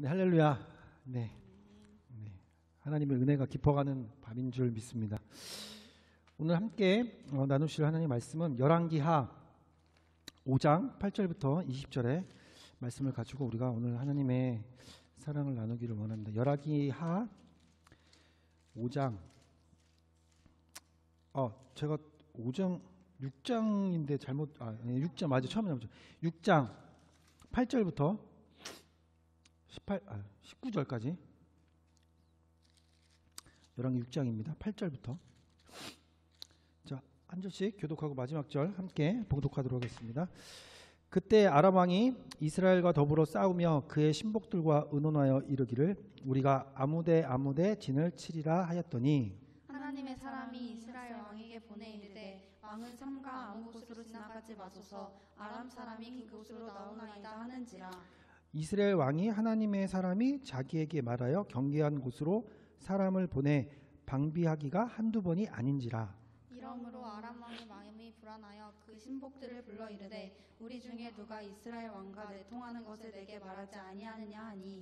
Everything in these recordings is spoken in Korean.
네, 할렐루야. 네, 하나님의 은혜가 깊어가는 밤인 줄 믿습니다. 오늘 함께 나누실 하나님의 말씀은 열왕기하 5장 8절부터 20절의 말씀을 가지고 우리가 오늘 하나님의 사랑을 나누기를 원합니다. 열왕기하 5장 제가 5장 6장인데 6장 맞아 처음에 나오죠. 6장 8절부터 19절까지 열왕기 6장입니다. 8절부터 자, 한 절씩 교독하고 마지막 절 함께 봉독하도록 하겠습니다. 그때 아람 왕이 이스라엘과 더불어 싸우며 그의 신복들과 의논하여 이르기를 우리가 아무데 진을 치리라 하였더니 하나님의 사람이 이스라엘 왕에게 보내 이르되 왕은 삼가 아무 곳으로 지나가지 마소서 아람 사람이 그곳으로 나오나이다 하는지라. 이스라엘 왕이 하나님의 사람이 자기에게 말하여 경계한 곳으로 사람을 보내 방비하기가 한두 번이 아닌지라. 이러므로 아람 왕의 마음이 불안하여 그 신복들을 불러 이르되 우리 중에 누가 이스라엘 왕과 내통하는 것을 내게 말하지 아니하느냐 하니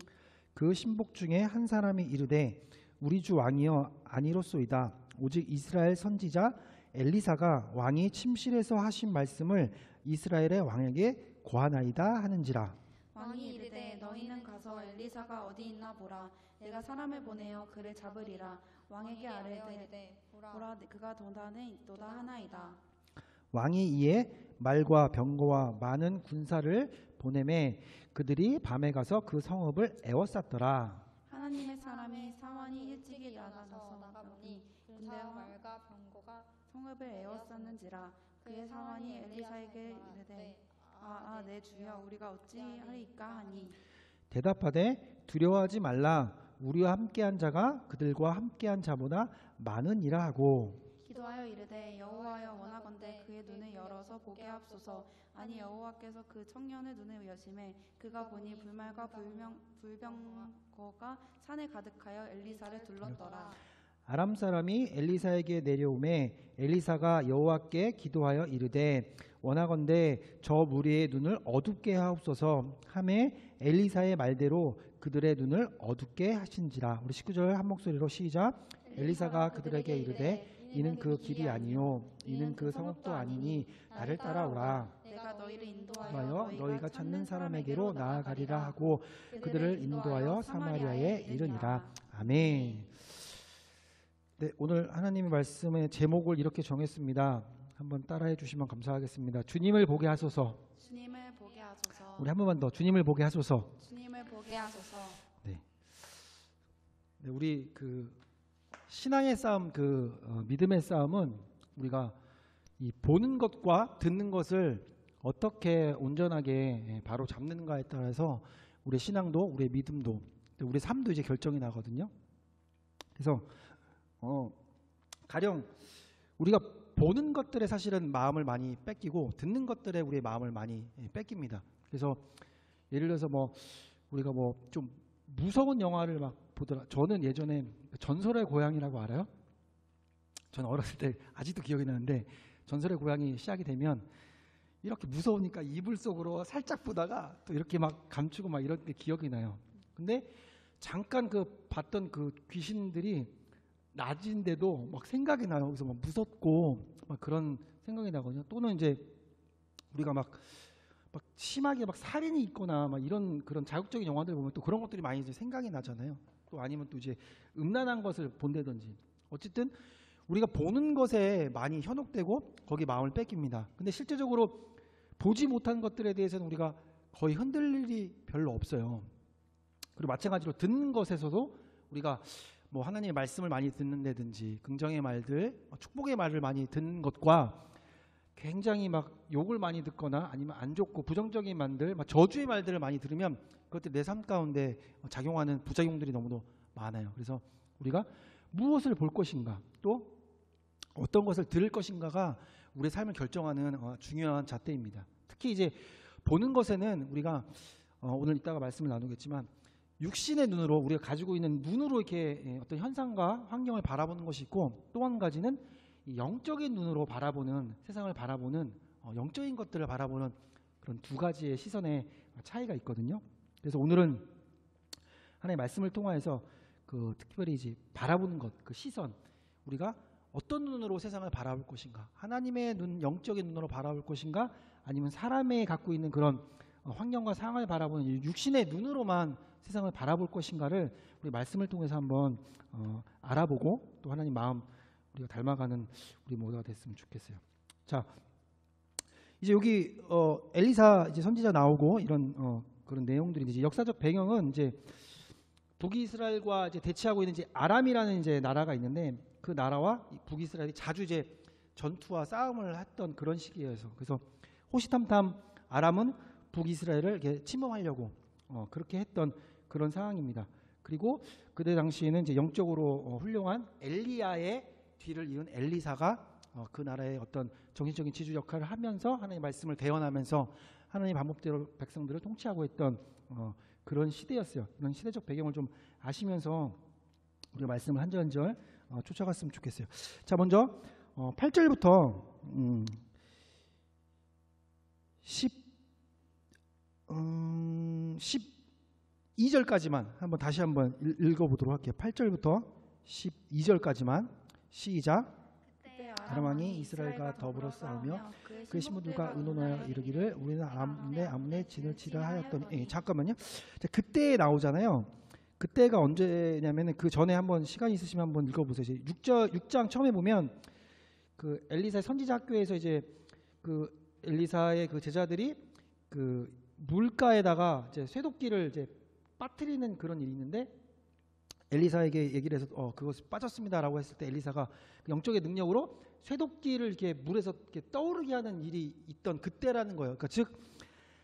그 신복 중에 한 사람이 이르되 우리 주 왕이여 아니로소이다. 오직 이스라엘 선지자 엘리사가 왕이 침실에서 하신 말씀을 이스라엘의 왕에게 고하나이다 하는지라. 왕이 이르되 너희는 가서 엘리사가 어디 있나 보라. 내가 사람을 보내어 그를 잡으리라. 왕에게 아뢰되 보라 그가 도단에 있도다 하나이다. 왕이 이에 말과 병거와 많은 군사를 보내매 그들이 밤에 가서 그 성읍을 에워쌌더라. 하나님의 사람이 사원이 일찍 일어나서 나가보니 군대와 말과 병거가 성읍을 에워쌌는지라. 그의 사원이 엘리사에게 이르되 내 주여 우리가 어찌하리까 하니 대답하되 두려워하지 말라. 우리와 함께한 자가 그들과 함께한 자보다 많으니라 하고 기도하여 이르되 여호와여 원하건대 그의 눈을 열어서 보게 하옵소서. 아니 여호와께서 그 청년의 눈을 여심해 그가 보니 불말과 불병거가 산에 가득하여 엘리사를 둘렀더라. 아람 사람이 엘리사에게 내려오매 엘리사가 여호와께 기도하여 이르되 원하건대 저 무리의 눈을 어둡게 하옵소서 하매 엘리사의 말대로 그들의 눈을 어둡게 하신지라. 우리 19절 한 목소리로 시작. 엘리사가 그들에게 이르되 이는 그 길이 아니요 이는 그 성읍도 아니니 나를 따라오라. 내가 너희를 인도하여 너희가 찾는 사람에게로 나아가리라 하고 그들을 인도하여 사마리아에 이르니라. 아멘. 네, 오늘 하나님의 말씀의 제목을 이렇게 정했습니다. 한번 따라해 주시면 감사하겠습니다. 주님을 보게 하소서. 주님을 보게 하소서. 우리 한 번만 더 주님을 보게 하소서. 주님을 보게 하소서. 네, 우리 신앙의 싸움, 믿음의 싸움은 우리가 이 보는 것과 듣는 것을 어떻게 온전하게 바로 잡는가에 따라서 우리의 신앙도, 우리의 믿음도, 우리의 삶도 이제 결정이 나거든요. 그래서 가령 우리가 보는 것들에 사실은 마음을 많이 뺏기고 듣는 것들에 우리의 마음을 많이 뺏깁니다. 그래서 예를 들어서 우리가 좀 무서운 영화를 막 보더라. 저는 예전에 전설의 고향이라고 알아요? 저는 어렸을 때 아직도 기억이 나는데 전설의 고향이 시작이 되면 이렇게 무서우니까 이불 속으로 살짝 보다가 또 이렇게 막 감추고 막 이런 게 기억이 나요. 근데 잠깐 봤던 그 귀신들이 낮인데도 막 생각이 나요. 그래서 막 무섭고 막 그런 생각이 나거든요. 또는 이제 우리가 막 심하게 막 살인이 있거나 막 이런 그런 자극적인 영화들 보면 또 그런 것들이 많이 이제 생각이 나잖아요. 또 아니면 또 이제 음란한 것을 본다든지 어쨌든 우리가 보는 것에 많이 현혹되고 거기 마음을 뺏깁니다. 근데 실제적으로 보지 못한 것들에 대해서는 우리가 거의 흔들릴 일이 별로 없어요. 그리고 마찬가지로 듣는 것에서도 우리가 하나님의 말씀을 많이 듣는다든지 긍정의 말들, 축복의 말을 많이 듣는 것과 굉장히 막 욕을 많이 듣거나 아니면 안 좋고 부정적인 말들, 저주의 말들을 많이 들으면 그것들이 내 삶 가운데 작용하는 부작용들이 너무도 많아요. 그래서 우리가 무엇을 볼 것인가 또 어떤 것을 들을 것인가가 우리의 삶을 결정하는 중요한 잣대입니다. 특히 이제 보는 것에는 우리가 오늘 이따가 말씀을 나누겠지만 육신의 눈으로 우리가 가지고 있는 눈으로 이렇게 어떤 현상과 환경을 바라보는 것이 있고 또 한 가지는 영적인 눈으로 바라보는 세상을 바라보는 영적인 것들을 바라보는 그런 두 가지의 시선의 차이가 있거든요. 그래서 오늘은 하나님의 말씀을 통하여서 그 특별히 이제 바라보는 것, 그 시선, 우리가 어떤 눈으로 세상을 바라볼 것인가, 하나님의 눈, 영적인 눈으로 바라볼 것인가, 아니면 사람의 갖고 있는 그런 환경과 상황을 바라보는 육신의 눈으로만 세상을 바라볼 것인가를 우리 말씀을 통해서 한번 알아보고 또 하나님 마음 우리가 닮아가는 우리 모두가 됐으면 좋겠어요. 자, 이제 여기 엘리사 이제 선지자 나오고 이런 그런 내용들이 이제 역사적 배경은 이제 북이스라엘과 이제 대치하고 있는 이제 아람이라는 이제 나라가 있는데 그 나라와 북이스라엘이 자주 이제 전투와 싸움을 했던 그런 시기여서 그래서 호시탐탐 아람은 북이스라엘을 이렇게 침범하려고 그렇게 했던 그런 상황입니다. 그리고 그때 당시에는 이제 영적으로 훌륭한 엘리야의 뒤를 이은 엘리사가 그 나라의 어떤 정신적인 지주 역할을 하면서 하나님의 말씀을 대언하면서 하나님의 방법대로 백성들을 통치하고 있던 그런 시대였어요. 이런 시대적 배경을 좀 아시면서 우리가 말씀을 한 절 한 절 쫓아갔으면 좋겠어요. 자, 먼저 8절부터 12절까지만 다시 한번 읽어보도록 할게요. 8절부터 12절까지만 시작. 아람 왕이 이스라엘과 더불어 싸우며 그의 신부들과 의논하여 이르기를 우리는 아문의 진을 치라 하였더니 잠깐만요. 자, 그때 나오잖아요. 그때가 언제냐면은 그 전에 한번 시간 있으시면 한번 읽어보세요. 이제 6장 처음에 보면 그 엘리사의 선지자 학교에서 이제 그 엘리사의 그 제자들이 그 물가에다가 이제 쇠도끼를 이제 빠뜨리는 그런 일이 있는데 엘리사에게 얘기를 해서 그것이 빠졌습니다라고 했을 때 엘리사가 영적의 능력으로 쇠도끼를 이렇게 물에서 이렇게 떠오르게 하는 일이 있던 그때라는 거예요. 그러니까 즉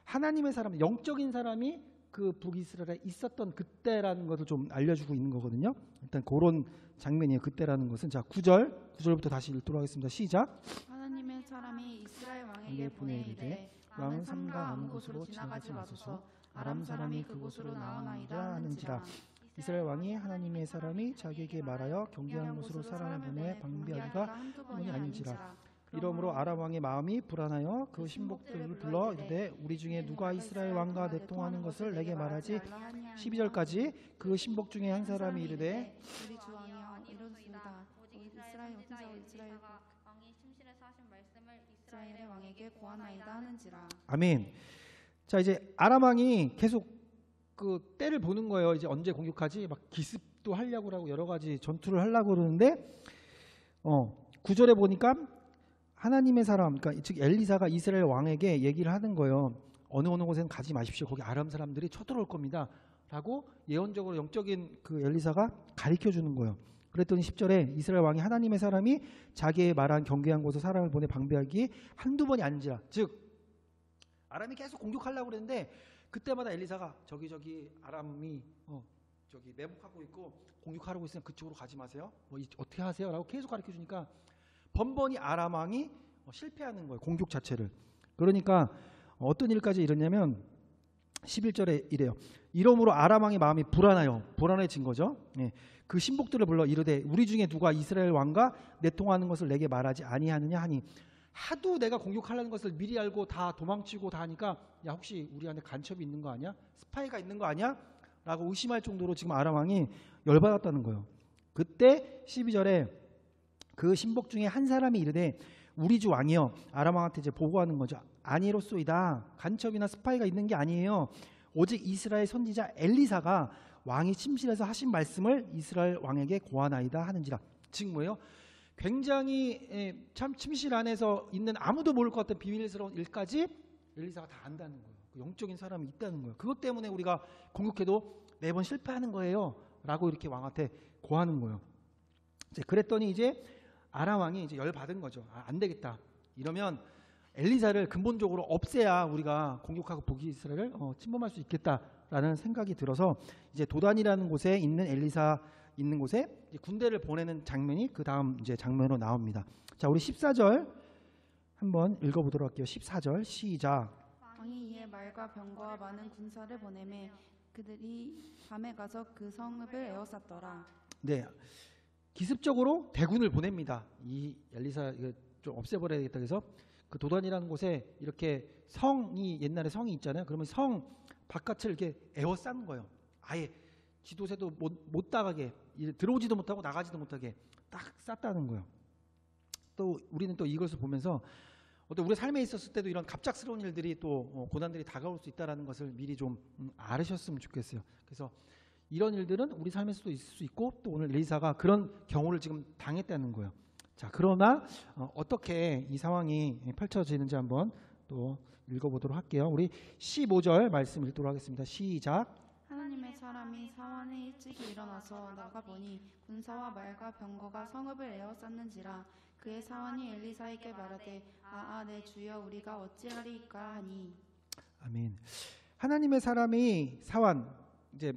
하나님의 사람, 영적인 사람이 그 북이스라엘에 있었던 그때라는 것을 좀 알려주고 있는 거거든요. 일단 그런 장면이에요. 그때라는 것은 자 9절부터 다시 읽도록 하겠습니다. 시작. 하나님의 사람이 이스라엘 왕에게 보내 이르되 왕은 삼가 아무 곳으로 지나가지 마소서. 아람 사람이 그곳으로 나오나이다 하는지라. 이스라엘 왕이 하나님의 사람이 자기에게 말하여 경계한 곳으로 사람을 보내 방비하기가 한두 번이 아닌지라. 이러므로 아람 왕의 마음이 불안하여 그 신복들을 불러 이르되 우리 중에 누가 이스라엘 왕과 내통하는 것을 내게 말하지. 12절까지 그 신복 중에 한 사람이 이르되 우리 주 왕이여 이르소이다. 이스라엘 왕이 침실에서 하신 말씀을 이스라엘의 왕에게 고하나이다 하는지라. 아멘. 자, 이제 아람 왕이 계속 그 때를 보는 거예요. 이제 언제 공격하지? 막 기습도 하려고 여러 가지 전투를 하려고 그러는데 9절에 보니까 하나님의 사람, 그러니까 즉 엘리사가 이스라엘 왕에게 얘기를 하는 거예요. 어느 곳에는 가지 마십시오. 거기 아람 사람들이 쳐들어올 겁니다. 라고 예언적으로 영적인 그 엘리사가 가르쳐 주는 거예요. 그랬더니 10절에 이스라엘 왕이 하나님의 사람이 자기의 말한 경계한 곳에 사람을 보내 방비하기 한두 번이 아닌지라. 즉 아람이 계속 공격하려고 그랬는데 그때마다 엘리사가 저기 아람이 저기 매복하고 있고 공격하려고 있으면 그쪽으로 가지 마세요. 어떻게 하세요? 라고 계속 가르쳐 주니까 번번이 아람 왕이 실패하는 거예요. 공격 자체를. 그러니까 어떤 일까지 이랬냐면 11절에 이래요. 이러므로 아람 왕의 마음이 불안해진 거죠. 예. 그 신복들을 불러 이르되 우리 중에 누가 이스라엘 왕과 내통하는 것을 내게 말하지 아니하느냐 하니 하도 내가 공격하려는 것을 미리 알고 다 도망치고 다 하니까 야 혹시 우리 안에 간첩이 있는 거 아니야? 스파이가 있는 거 아니야? 라고 의심할 정도로 지금 아람 왕이 열받았다는 거예요. 그때 12절에 그 신복 중에 한 사람이 이르되 우리 주 왕이여. 아람 왕한테 이제 보고하는 거죠. 아니로소이다. 간첩이나 스파이가 있는 게 아니에요. 오직 이스라엘 선지자 엘리사가 왕이 침실에서 하신 말씀을 이스라엘 왕에게 고하나이다 하는지라. 즉 뭐예요? 굉장히 참 침실 안에서 있는 아무도 모를 것 같은 비밀스러운 일까지 엘리사가 다 안다는 거예요. 영적인 사람이 있다는 거예요. 그것 때문에 우리가 공격해도 매번 실패하는 거예요. 라고 이렇게 왕한테 고하는 거예요. 그랬더니 이제 아람 왕이 이제 열 받은 거죠. 안 되겠다. 이러면 엘리사를 근본적으로 없애야 우리가 공격하고 북이스라엘을 침범할 수 있겠다라는 생각이 들어서 이제 도단이라는 곳에 있는 엘리사 있는 곳에 군대를 보내는 장면이 그 다음 이제 장면으로 나옵니다. 자, 우리 14절 한번 읽어보도록 할게요. 14절 시작. 왕이 이에 말과 병거와 많은 군사를 보내매 그들이 밤에 가서 그 성읍을 에워쌌더라. 네, 기습적으로 대군을 보냅니다. 이 엘리사 이거 좀 없애버려야 되겠다 그래서 그 도단이라는 곳에 이렇게 성이 옛날에 성이 있잖아요. 그러면 성 바깥을 이렇게 에워싼 거예요. 아예 지도새도 못 나가게, 들어오지도 못하고 나가지도 못하게 딱 쌌다는 거예요. 또 우리는 또 이것을 보면서 어떤 우리 삶에 있었을 때도 이런 갑작스러운 일들이 또 고난들이 다가올 수 있다는 것을 미리 좀 알으셨으면 좋겠어요. 그래서 이런 일들은 우리 삶에서도 있을 수 있고 또 오늘 엘리사가 그런 경우를 지금 당했다는 거예요. 자, 그러나 어떻게 이 상황이 펼쳐지는지 한번 또 읽어보도록 할게요. 우리 15절 말씀 읽도록 하겠습니다. 시작. 하나님의 사람이 사원에 일찍이 일어나서 나가보니 군사와 말과 병거가 성읍을 에워쌌는지라. 그의 사원이 엘리사에게 말하되 내 주여 우리가 어찌하리이까 하니. 아멘. 하나님의 사람이 사원, 이제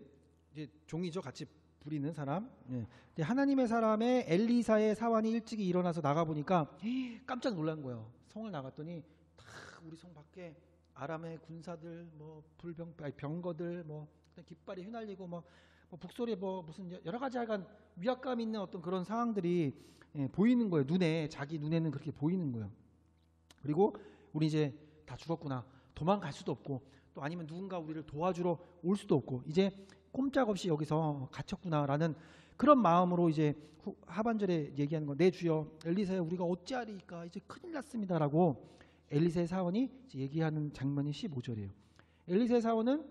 종이죠. 같이 부리는 사람. 예. 하나님의 사람의 엘리사의 사원이 일찍이 일어나서 나가보니까 깜짝 놀란 거예요. 성을 나갔더니 다 우리 성 밖에 아람의 군사들, 뭐 병거들, 뭐 깃발이 휘날리고 뭐 북소리 무슨 여러 가지 약간 위압감 있는 어떤 그런 상황들이 보이는 거예요. 자기 눈에는 그렇게 보이는 거예요. 그리고 우리 이제 다 죽었구나. 도망갈 수도 없고 또 아니면 누군가 우리를 도와주러 올 수도 없고 이제 꼼짝없이 여기서 갇혔구나라는 그런 마음으로 이제 하반절에 얘기하는 거. 내 주여 엘리사야 우리가 어찌하리이까 이제 큰일 났습니다라고 엘리사의 사원이 이제 얘기하는 장면이 15절이에요. 엘리사의 사원은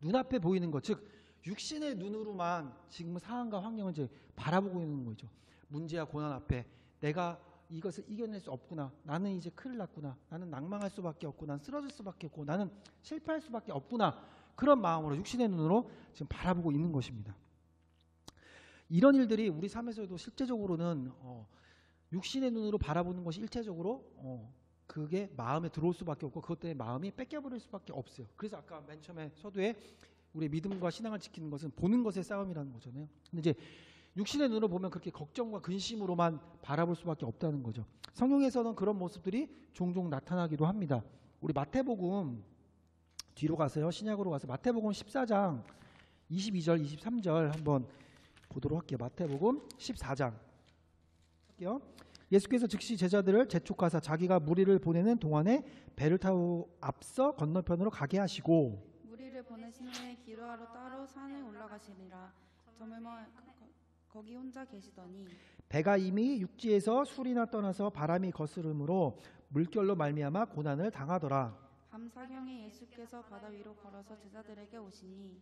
눈앞에 보이는 것, 즉 육신의 눈으로만 지금 상황과 환경을 이제 바라보고 있는 거죠. 문제와 고난 앞에 내가 이것을 이겨낼 수 없구나. 나는 이제 큰일 났구나. 나는 낭망할 수밖에 없고 나는 쓰러질 수밖에 없고 나는 실패할 수밖에 없구나. 그런 마음으로 육신의 눈으로 지금 바라보고 있는 것입니다. 이런 일들이 우리 삶에서도 실제적으로는 육신의 눈으로 바라보는 것이 일체적으로 그게 마음에 들어올 수밖에 없고 그것 때문에 마음이 뺏겨버릴 수밖에 없어요. 그래서 아까 맨 처음에 서두에 우리 믿음과 신앙을 지키는 것은 보는 것의 싸움이라는 거잖아요. 근데 이제 육신의 눈으로 보면 그렇게 걱정과 근심으로만 바라볼 수밖에 없다는 거죠. 성경에서는 그런 모습들이 종종 나타나기도 합니다. 우리 마태복음 뒤로 가세요. 신약으로 가서 마태복음 14장 22절 23절 한번 보도록 할게요. 마태복음 14장 할게요. 예수께서 즉시 제자들을 재촉하사 자기가 무리를 보내는 동안에 배를 타고 앞서 건너편으로 가게 하시고 무리를 보내신 후에 기루하러 따로 산에 올라가시니라. 저물머 거기 혼자 계시더니 배가 이미 육지에서 술이나 떠나서 바람이 거스름으로 물결로 말미암아 고난을 당하더라. 밤 사경에 예수께서 바다 위로 걸어서 제자들에게 오시니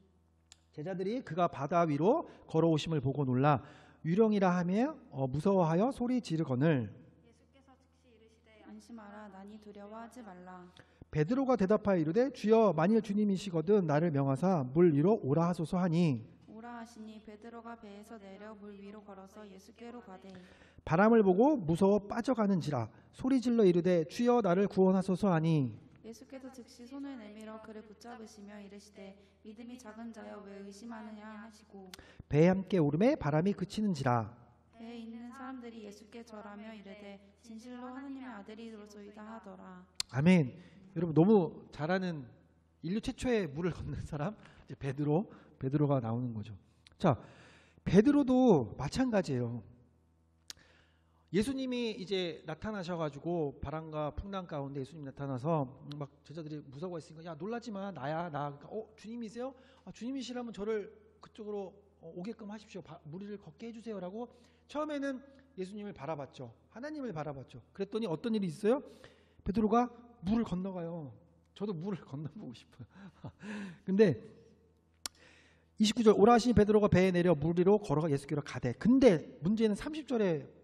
제자들이 그가 바다 위로 걸어오심을 보고 놀라 유령이라 하며 무서워하여 소리 지르거늘 예수께서 즉시 이르시되 안심하라. 나니 두려워하지 말라. 베드로가 대답하여 이르되 주여 만일 주님이시거든 나를 명하사 물 위로 오라 하소서 하니 오라 하시니 베드로가 배에서 내려 물 위로 걸어서 예수께로 가되 바람을 보고 무서워 빠져가는지라 소리질러 이르되 주여 나를 구원하소서 하니 예수께서 즉시 손을 내밀어 그를 붙잡으시며 이르시되 믿음이 작은 자여 왜 의심하느냐 하시고 배에 함께 오름에 바람이 그치는지라. 배에 있는 사람들이 예수께 절하며 이르되 진실로 하느님의 아들이로소이다 하더라. 아멘. 여러분 너무 잘하는 인류 최초의 물을 걷는 사람 이제 베드로가 나오는 거죠. 자, 베드로도 마찬가지예요. 예수님이 이제 나타나셔가지고 바람과 풍랑 가운데 예수님 나타나서 막 제자들이 무서워했으니까 야 놀라지 마 나야 나. 그러니까 주님이세요? 주님이시라면 저를 그쪽으로 오게끔 하십시오. 무리를 걷게 해주세요라고 처음에는 예수님을 바라봤죠. 하나님을 바라봤죠. 그랬더니 어떤 일이 있어요? 베드로가 물을 건너가요. 저도 물을 건너보고 싶어요. 근데 29절 오라 하시니 베드로가 배에 내려 물 위로 걸어가 예수께로 가되 근데 문제는 30절에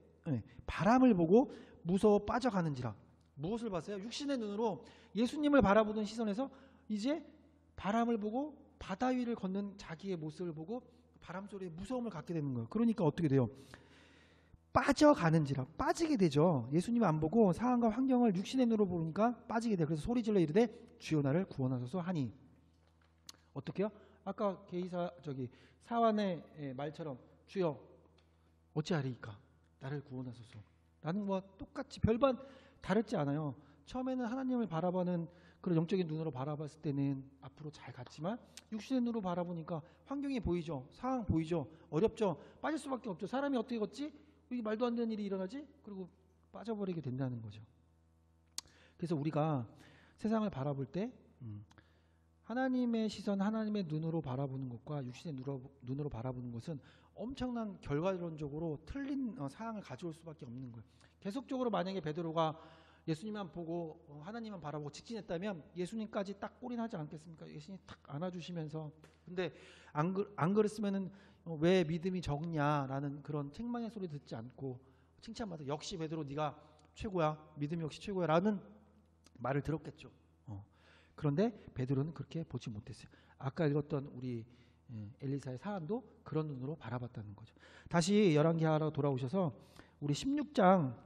바람을 보고 무서워 빠져가는지라. 무엇을 봤어요? 육신의 눈으로 예수님을 바라보던 시선에서 이제 바람을 보고 바다 위를 걷는 자기의 모습을 보고 바람 소리에 무서움을 갖게 되는 거예요. 그러니까 어떻게 돼요? 빠져가는지라. 빠지게 되죠. 예수님 안 보고 상황과 환경을 육신의 눈으로 보니까 빠지게 돼요. 그래서 소리질러 이르되 주여 나를 구원하소서 하니 어떻게요? 아까 사환의 말처럼 주여 어찌하리이까 나를 구원하소서 라는 거와 똑같이 별반 다르지 않아요. 처음에는 하나님을 바라보는 그런 영적인 눈으로 바라봤을 때는 앞으로 잘 갔지만 육신의 눈으로 바라보니까 환경이 보이죠. 상황 보이죠. 어렵죠. 빠질 수밖에 없죠. 사람이 어떻게 걷지? 이게 말도 안 되는 일이 일어나지? 그리고 빠져버리게 된다는 거죠. 그래서 우리가 세상을 바라볼 때 하나님의 시선, 하나님의 눈으로 바라보는 것과 육신의 눈으로 바라보는 것은 엄청난 결과론적으로 틀린 사항을 가져올 수밖에 없는 거예요. 계속적으로 만약에 베드로가 예수님만 보고 하나님만 바라보고 직진했다면 예수님까지 딱 꼬린하지 않겠습니까? 예수님이 딱 안아주시면서. 근데 안 그랬으면은 왜 믿음이 적냐라는 그런 책망의 소리 듣지 않고 칭찬받아 역시 베드로 네가 최고야, 믿음이 역시 최고야라는 말을 들었겠죠. 그런데 베드로는 그렇게 보지 못했어요. 아까 읽었던 우리 엘리사의 사안도 그런 눈으로 바라봤다는 거죠. 다시 열왕기하로 돌아오셔서 우리 16절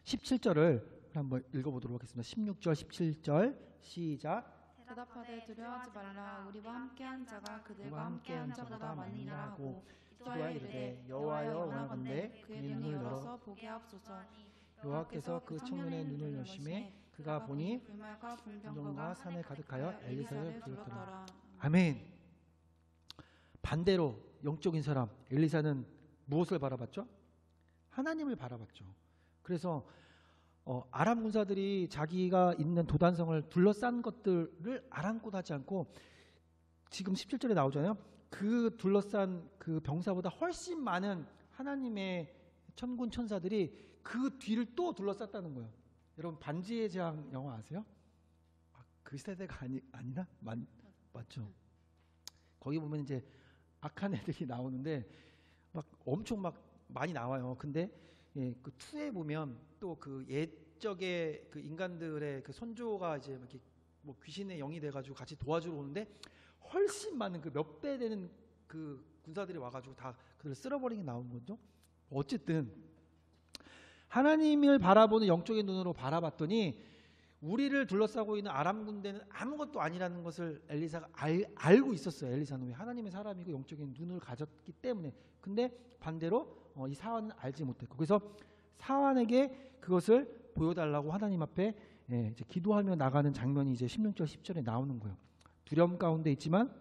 17절을 한번 읽어보도록 하겠습니다. 16절 17절 시작. 대답하되 두려워하지 말라. 우리와 함께한 자가 그들과 함께한 자보다 많으니라 하고 기도하여 이르되 여호와여 원하건대 그의 눈을 열어서 보게 하옵소서. 여호와께서 그 청년의 눈을 여심해 그가 보니 불말과 분정과 산에 가득하여 엘리사를 불렀더라. 불렀더라. 아멘. 반대로 영적인 사람 엘리사는 무엇을 바라봤죠? 하나님을 바라봤죠. 그래서 아람 군사들이 자기가 있는 도단성을 둘러싼 것들을 아랑곳 하지 않고 지금 17절에 나오잖아요. 그 둘러싼 그 병사보다 훨씬 많은 하나님의 천군 천사들이 그 뒤를 또 둘러쌌다는 거예요. 여러분 반지의 제왕 영화 아세요? 그 세대가 아니나? 맞죠? 거기 보면 이제 악한 애들이 나오는데 막 엄청 막 많이 나와요. 근데 그 2에 보면 또 그 옛적의 그 인간들의 그 선조가 이제 이렇게 뭐 귀신의 영이 돼가지고 같이 도와주러 오는데 훨씬 많은 그 몇 배 되는 그 군사들이 와가지고 다 그들을 쓸어버리게 나온 거죠. 어쨌든 하나님을 바라보는 영적인 눈으로 바라봤더니 우리를 둘러싸고 있는 아람 군대는 아무것도 아니라는 것을 엘리사가 알고 있었어요. 엘리사는 왜 하나님의 사람이고 영적인 눈을 가졌기 때문에. 근데 반대로 이 사환은 알지 못했고 그래서 사환에게 그것을 보여달라고 하나님 앞에 이제 기도하며 나가는 장면이 이제 16절 10절에 나오는 거예요. 두려움 가운데 있지만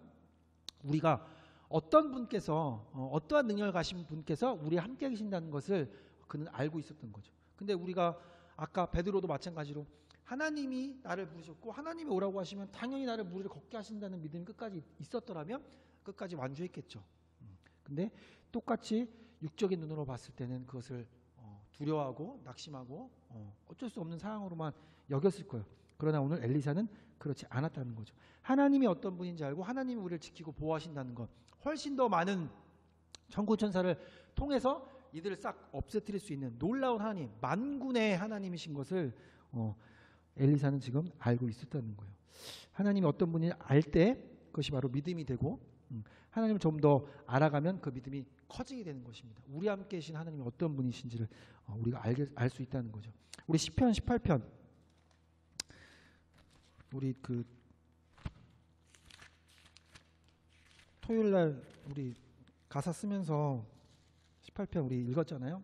우리가 어떤 분께서 어떠한 능력을 가신 분께서 우리와 함께 계신다는 것을 그는 알고 있었던 거죠. 근데 우리가 아까 베드로도 마찬가지로 하나님이 나를 부르셨고 하나님이 오라고 하시면 당연히 나를 무리를 걷게 하신다는 믿음이 끝까지 있었더라면 끝까지 완주했겠죠. 근데 똑같이 육적인 눈으로 봤을 때는 그것을 두려워하고 낙심하고 어쩔 수 없는 상황으로만 여겼을 거예요. 그러나 오늘 엘리사는 그렇지 않았다는 거죠. 하나님이 어떤 분인지 알고 하나님이 우리를 지키고 보호하신다는 것, 훨씬 더 많은 천군천사를 통해서 이들을 싹 없애뜨릴 수 있는 놀라운 하나님, 만군의 하나님이신 것을 엘리사는 지금 알고 있었다는 거예요. 하나님이 어떤 분인지 알 때 그것이 바로 믿음이 되고 하나님을 좀 더 알아가면 그 믿음이 커지게 되는 것입니다. 우리 함께 계신 하나님이 어떤 분이신지를 우리가 알 수 있다는 거죠. 우리 시편 18편 우리 그 토요일 날 우리 가사 쓰면서 18편 우리 읽었잖아요.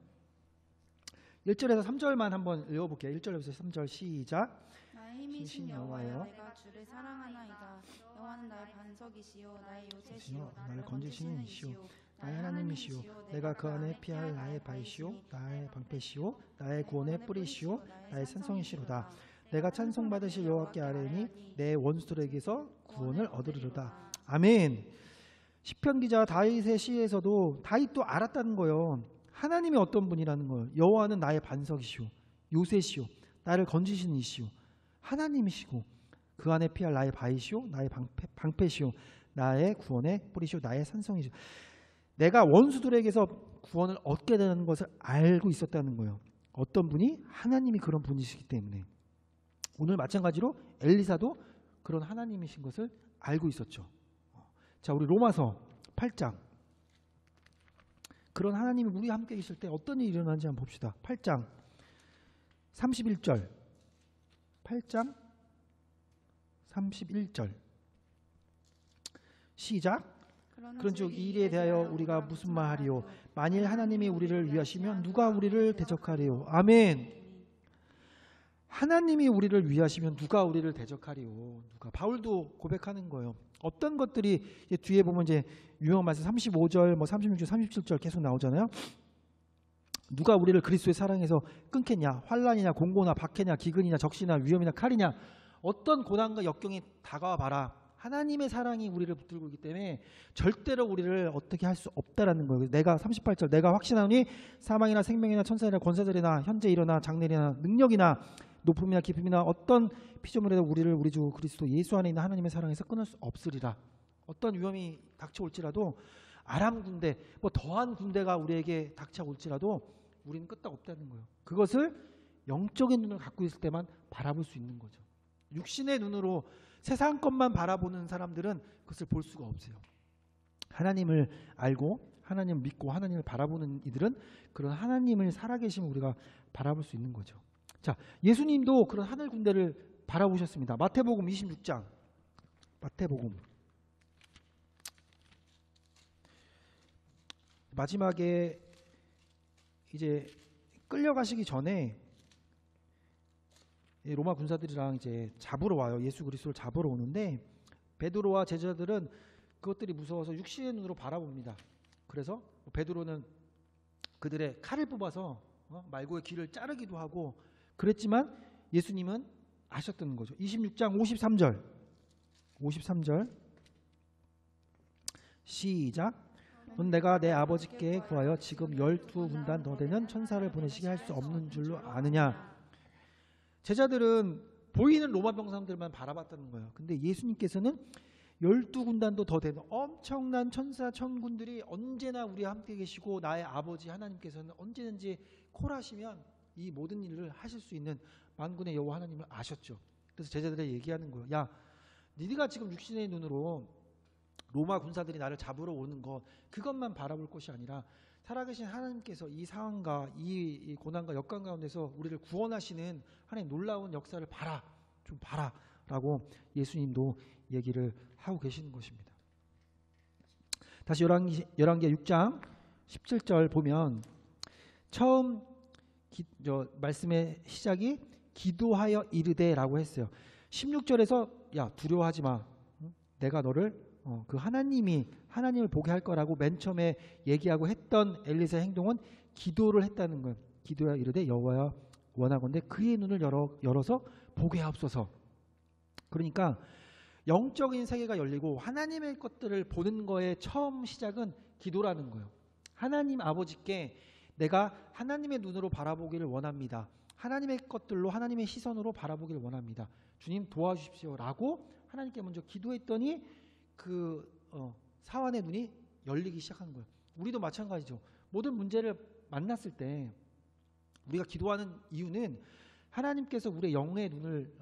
1절에서 3절만 한번 읽어볼게요. 1절에서 3절 시작. 나의 힘이신 여호와여 내가 주를 사랑하나이다. 여호와는 나의 반석이시요 나의 요새시요 나를 건지시는 이시요 나의 하나님이시요 내가 그 안에 피할 나의 바위시요 나의 방패시요 나의 구원의 뿌리시요 나의 산성이시로다. 내가 찬송받으실 여호와께 아뢰니 내 원수들에게서 구원을 얻으리로다. 아멘. 시편 기자 다윗의 시에서도 다윗도 알았다는 거예요. 하나님이 어떤 분이라는 거예요. 여호와는 나의 반석이시오 요새시오 나를 건지시는 이시오 하나님이시고 그 안에 피할 나의 바위시오 나의 방패시오 나의 구원의 뿌리시오 나의 산성이시오. 내가 원수들에게서 구원을 얻게 되는 것을 알고 있었다는 거예요. 어떤 분이? 하나님이 그런 분이시기 때문에. 오늘 마찬가지로 엘리사도 그런 하나님이신 것을 알고 있었죠. 자, 우리 로마서 8장 그런 하나님이 우리와 함께 계실 때 어떤 일이 일어나는지 한번 봅시다. 8장 31절 8장 31절 시작. 그런즉 이 일에 대하여 우리가 무슨 말하리요? 만일 하나님이 우리를 위하시면 누가 우리를 대적하리요? 아멘. 하나님이 우리를 위하시면 누가 우리를 대적하리요? 누가? 바울도 고백하는 거예요. 어떤 것들이 이제 뒤에 보면 이제 유명한 말씀 35절, 뭐 36절, 37절 계속 나오잖아요. 누가 우리를 그리스도의 사랑에서 끊겠냐? 환난이냐, 공고나 박해냐, 기근이냐, 적시나, 위험이나, 칼이냐. 어떤 고난과 역경이 다가와 봐라. 하나님의 사랑이 우리를 붙들고 있기 때문에 절대로 우리를 어떻게 할 수 없다라는 거예요. 내가 38절 내가 확신하노니 사망이나 생명이나 천사이나 권세들이나 현재 일어나 장래나 능력이나 높음이나 깊음이나 어떤 피조물에도 우리를 우리 주 그리스도 예수 안에 있는 하나님의 사랑에서 끊을 수 없으리라. 어떤 위험이 닥쳐올지라도 아람 군대 뭐 더한 군대가 우리에게 닥쳐올지라도 우리는 끄떡 없다는 거예요. 그것을 영적인 눈을 갖고 있을 때만 바라볼 수 있는 거죠. 육신의 눈으로 세상 것만 바라보는 사람들은 그것을 볼 수가 없어요. 하나님을 알고 하나님을 믿고 하나님을 바라보는 이들은 그런 하나님을 살아계심을 우리가 바라볼 수 있는 거죠. 자, 예수님도 그런 하늘 군대를 바라보셨습니다. 마태복음 26장 마태복음 마지막에 이제 끌려가시기 전에 로마 군사들이랑 이제 잡으러 와요. 예수 그리스도를 잡으러 오는데 베드로와 제자들은 그것들이 무서워서 육신의 눈으로 바라봅니다. 그래서 베드로는 그들의 칼을 뽑아서 말고의 귀를 자르기도 하고 그랬지만 예수님은 아셨던 거죠. 26장 53절 시작. 넌 내가 내 아버지께 구하여 지금 12군단 더 되는 천사를 보내시게 할 수 없는 줄로 아느냐. 제자들은 보이는 로마 병사들만 바라봤다는 거예요. 근데 예수님께서는 12군단도 더 되는 엄청난 천사 천군들이 언제나 우리와 함께 계시고 나의 아버지 하나님께서는 언제든지 콜하시면 이 모든 일을 하실 수 있는 만군의 여호와 하나님을 아셨죠. 그래서 제자들에게 얘기하는 거예요. 야, 니네가 지금 육신의 눈으로 로마 군사들이 나를 잡으러 오는 것 그것만 바라볼 것이 아니라 살아계신 하나님께서 이 상황과 이 고난과 역경 가운데서 우리를 구원하시는 하나님 놀라운 역사를 봐라. 좀 봐라. 라고 예수님도 얘기를 하고 계시는 것입니다. 다시 열왕기하 6장 17절 보면 처음 말씀의 시작이 기도하여 이르되라고 했어요. 16절에서 야 두려워하지 마. 내가 너를 그 하나님을 보게 할 거라고 맨 처음에 얘기하고 했던 엘리사의 행동은 기도를 했다는 거예요. 기도하여 이르되 여호와여 원하건대 그의 눈을 열어서 보게 하옵소서. 그러니까 영적인 세계가 열리고 하나님의 것들을 보는 거의 처음 시작은 기도라는 거예요. 하나님 아버지께 내가 하나님의 눈으로 바라보기를 원합니다. 하나님의 것들로 하나님의 시선으로 바라보기를 원합니다. 주님 도와주십시오 라고 하나님께 먼저 기도했더니 그 사환의 눈이 열리기 시작한 거예요. 우리도 마찬가지죠. 모든 문제를 만났을 때 우리가 기도하는 이유는 하나님께서 우리의 영의 눈을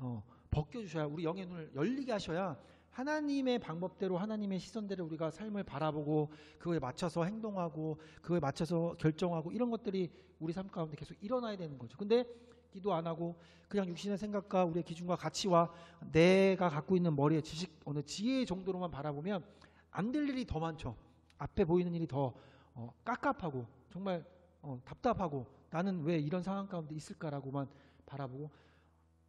벗겨주셔야 우리 영의 눈을 열리게 하셔야 하나님의 방법대로 하나님의 시선대로 우리가 삶을 바라보고 그거에 맞춰서 행동하고 그거에 맞춰서 결정하고 이런 것들이 우리 삶 가운데 계속 일어나야 되는 거죠. 근데 기도 안 하고 그냥 육신의 생각과 우리의 기준과 가치와 내가 갖고 있는 머리의 지식 어느 지혜 정도로만 바라보면 안 될 일이 더 많죠. 앞에 보이는 일이 더 깝깝하고 정말 답답하고 나는 왜 이런 상황 가운데 있을까라고만 바라보고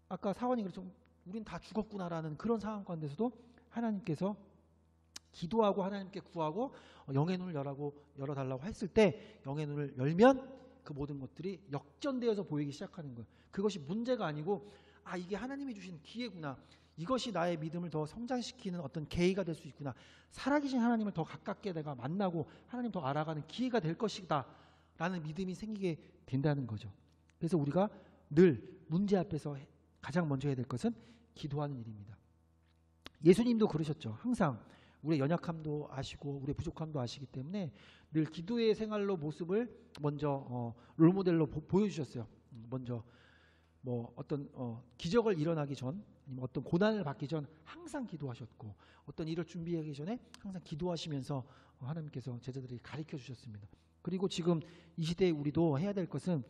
아까 사원이 그렇죠. 우린 다 죽었구나라는 그런 상황 가운데서도 하나님께서 기도하고 하나님께 구하고 영의 눈을 열어달라고 했을 때 영의 눈을 열면 그 모든 것들이 역전되어서 보이기 시작하는 거예요. 그것이 문제가 아니고 아 이게 하나님이 주신 기회구나. 이것이 나의 믿음을 더 성장시키는 어떤 계기가 될 수 있구나. 살아계신 하나님을 더 가깝게 내가 만나고 하나님 더 알아가는 기회가 될 것이다 라는 믿음이 생기게 된다는 거죠. 그래서 우리가 늘 문제 앞에서 가장 먼저 해야 될 것은 기도하는 일입니다. 예수님도 그러셨죠. 항상 우리의 연약함도 아시고 우리의 부족함도 아시기 때문에 늘 기도의 생활로 모습을 먼저 롤모델로 보여주셨어요. 먼저 뭐 어떤 기적을 일어나기 전 아니면 어떤 고난을 받기 전 항상 기도하셨고 어떤 일을 준비하기 전에 항상 기도하시면서 하나님께서 제자들에게 가르쳐 주셨습니다. 그리고 지금 이 시대에 우리도 해야 될 것은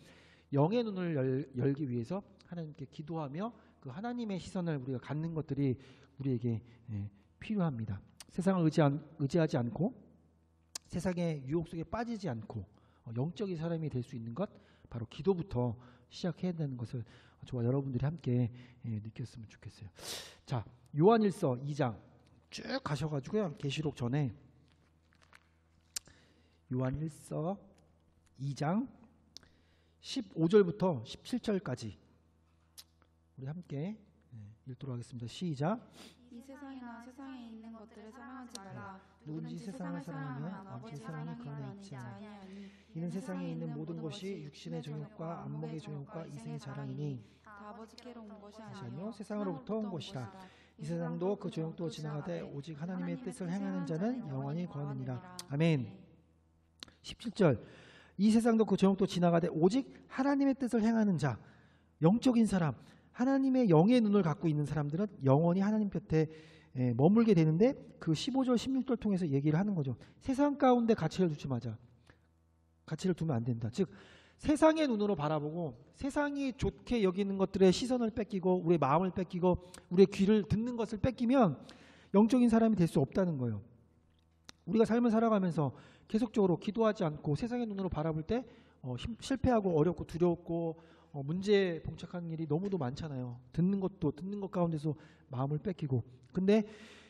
영의 눈을 열기 위해서 하나님께 기도하며 그 하나님의 시선을 우리가 갖는 것들이 우리에게 필요합니다. 세상을 의지하지 않고 세상의 유혹 속에 빠지지 않고 영적인 사람이 될 수 있는 것 바로 기도부터 시작해야 되는 것을 저와 여러분들이 함께 느꼈으면 좋겠어요. 자, 요한일서 2장 쭉 가셔가지고요. 계시록 전에 요한일서 2장 15절부터 17절까지 우리 함께 읽도록 하겠습니다. 시작. 이 세상이나 세상에 있는 것들을 사랑하지 말라. 누구든지 세상을 사랑하면 아버지 사랑이 그 안에 있지 아니하니 이는 세상에 있는 모든 것이 육신의 정욕과 안목의 정욕과 이생의 자랑이니 다 아버지께로 온 것이 아니요 아니요 세상으로부터 온 것이라. 이 세상도 그 정욕도 지나가되 오직 하나님의 뜻을 행하는 자는 영원히 거하느니라. 아멘. 17절. 이 세상도 그 정욕도 지나가되 오직 하나님의 뜻을 행하는 자, 영적인 사람, 하나님의 영의 눈을 갖고 있는 사람들은 영원히 하나님 곁에 머물게 되는데, 그 15절 16절 통해서 얘기를 하는 거죠. 세상 가운데 가치를 두지 마자. 가치를 두면 안 된다. 즉 세상의 눈으로 바라보고 세상이 좋게 여기는 것들의 시선을 뺏기고 우리의 마음을 뺏기고 우리의 귀를 듣는 것을 뺏기면 영적인 사람이 될 수 없다는 거예요. 우리가 삶을 살아가면서 계속적으로 기도하지 않고 세상의 눈으로 바라볼 때 실패하고 어렵고 두렵고 문제에 봉착하는 일이 너무도 많잖아요. 듣는 것 가운데서 마음을 뺏기고. 근데